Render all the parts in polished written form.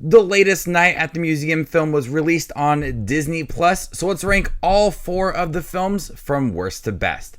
The latest Night at the Museum film was released on Disney Plus, so let's rank all 4 of the films from worst to best.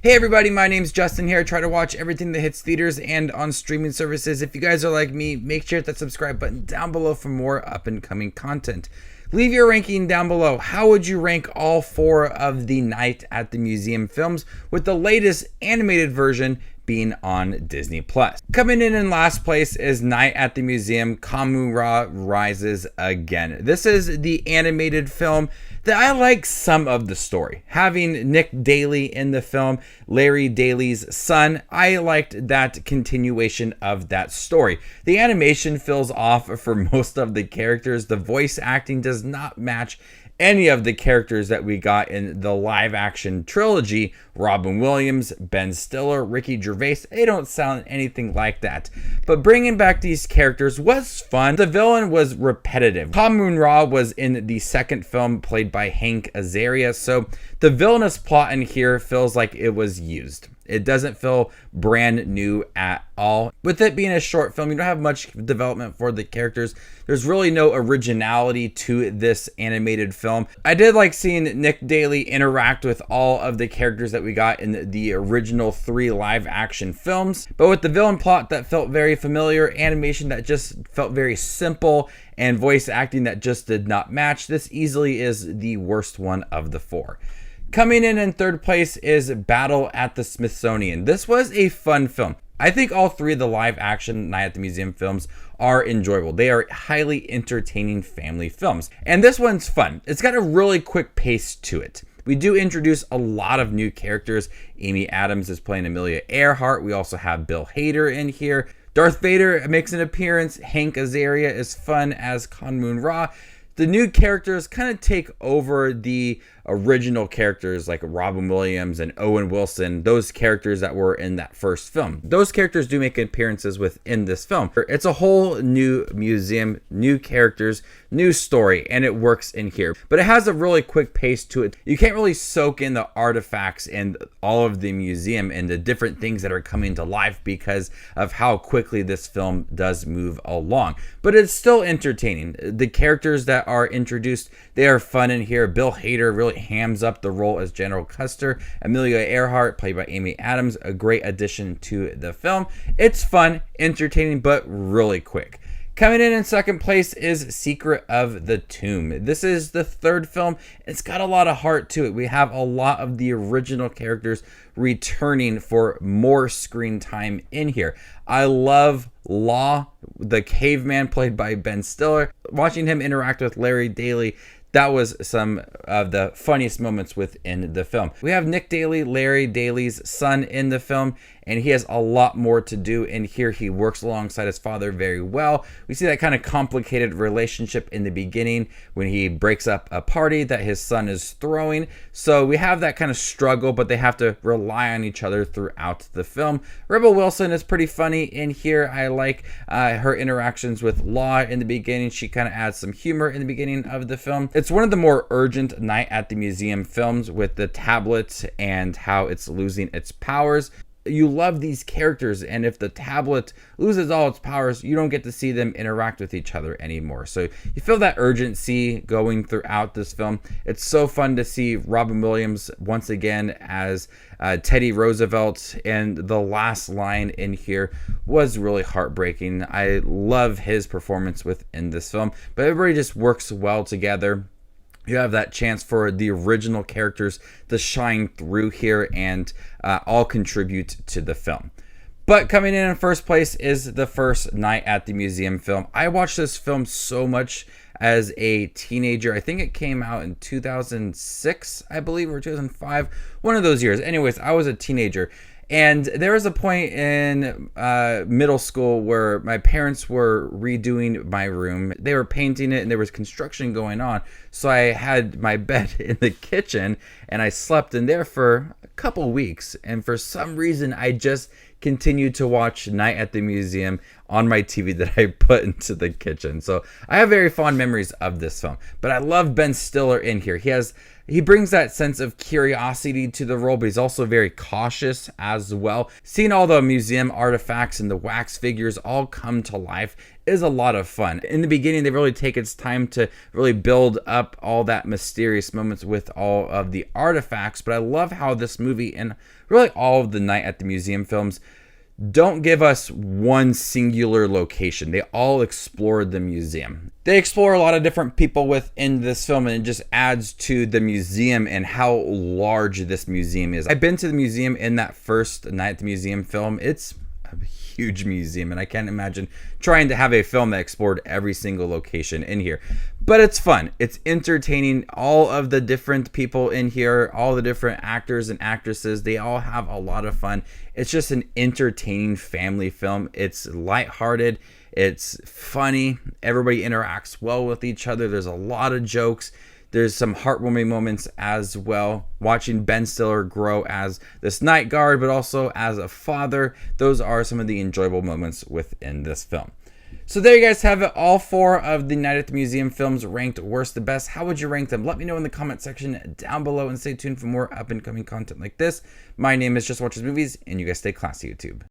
Hey everybody, my name's Justin here. I try to watch everything that hits theaters and on streaming services. If you guys are like me, make sure to hit that subscribe button down below for more up and coming content. Leave your ranking down below. How would you rank all 4 of the Night at the Museum films, with the latest animated version being on Disney Plus? Coming in last place is Night at the Museum Kahmunrah Rises Again. This is the animated film that I like some of the story. Having Nick Daly in the film, Larry Daly's son, I liked that continuation of that story. The animation feels off for most of the characters. The voice acting does not match any of the characters that we got in the live action trilogy. Robin Williams, Ben Stiller, Ricky Gervais, they don't sound anything like that. But bringing back these characters was fun. The villain was repetitive. Kahmunrah was in the second film, played by Hank Azaria, so the villainous plot in here feels like it was used. It doesn't feel brand new at all. With it being a short film, you don't have much development for the characters. There's really no originality to this animated film. I did like seeing Nick Daly interact with all of the characters that we got in the original 3 live action films. But with the villain plot that felt very familiar, animation that just felt very simple, and voice acting that just did not match, this easily is the worst one of the 4. Coming in third place is Battle at the Smithsonian. This was a fun film. I think all 3 of the live action Night at the Museum films are enjoyable. They are highly entertaining family films. And this one's fun. It's got a really quick pace to it. We do introduce a lot of new characters. Amy Adams is playing Amelia Earhart. We also have Bill Hader in here. Darth Vader makes an appearance. Hank Azaria is fun as Kahmunrah. The new characters kind of take over the original characters like Robin Williams and Owen Wilson, those characters that were in that first film. Those characters do make appearances within this film. It's a whole new museum, new characters, new story, and it works in here. But it has a really quick pace to it. You can't really soak in the artifacts and all of the museum and the different things that are coming to life because of how quickly this film does move along. But it's still entertaining. The characters that are introduced, they are fun in here. Bill Hader really hams up the role as General Custer. Amelia Earhart, played by Amy Adams, a great addition to the film. It's fun, entertaining, but really quick. Coming in second place is Secret of the Tomb. This is the 3rd film. It's got a lot of heart to it. We have a lot of the original characters returning for more screen time in here. I love Law, the caveman played by Ben Stiller. Watching him interact with Larry Daly, that was some of the funniest moments within the film. We have Nick Daly, Larry Daly's son, in the film, and he has a lot more to do in here. He works alongside his father very well. We see that kind of complicated relationship in the beginning when he breaks up a party that his son is throwing. So we have that kind of struggle, but they have to rely on each other throughout the film. Rebel Wilson is pretty funny in here. I like her interactions with Law in the beginning. She kind of adds some humor in the beginning of the film. It's one of the more urgent Night at the Museum films with the tablet and how it's losing its powers. You love these characters, and if the tablet loses all its powers, you don't get to see them interact with each other anymore. So you feel that urgency going throughout this film. It's so fun to see Robin Williams once again as Teddy Roosevelt, and the last line in here was really heartbreaking. I love his performance within this film, but everybody just works well together. You have that chance for the original characters to shine through here and all contribute to the film. But coming in first place is the first Night at the Museum film. I watched this film so much as a teenager. I think it came out in 2006, I believe, or 2005, one of those years. Anyways, I was a teenager. And there was a point in middle school where my parents were redoing my room. They were painting it and there was construction going on. So I had my bed in the kitchen and I slept in there for a couple weeks. And for some reason, I just continued to watch Night at the Museum on my TV that I put into the kitchen. So I have very fond memories of this film. But I love Ben Stiller in here. He has He brings that sense of curiosity to the role, but he's also very cautious as well. Seeing all the museum artifacts and the wax figures all come to life is a lot of fun. In the beginning, they really take its time to really build up all that mysterious moments with all of the artifacts, but I love how this movie and really all of the Night at the Museum films don't give us one singular location. They all explore the museum. They explore a lot of different people within this film, and it just adds to the museum and how large this museum is. I've been to the museum in that first Night at the Museum film. It's a huge museum, and I can't imagine trying to have a film that explored every single location in here. But it's fun. It's entertaining. All of the different people in here, all the different actors and actresses, they all have a lot of fun. It's just an entertaining family film. It's lighthearted. It's funny. Everybody interacts well with each other. There's a lot of jokes. There's some heartwarming moments as well. Watching Ben Stiller grow as this night guard, but also as a father. Those are some of the enjoyable moments within this film. So there you guys have it. All 4 of the Night at the Museum films ranked worst to best. How would you rank them? Let me know in the comment section down below, and stay tuned for more up and coming content like this. My name is Just Watches Movies, and you guys stay classy, YouTube.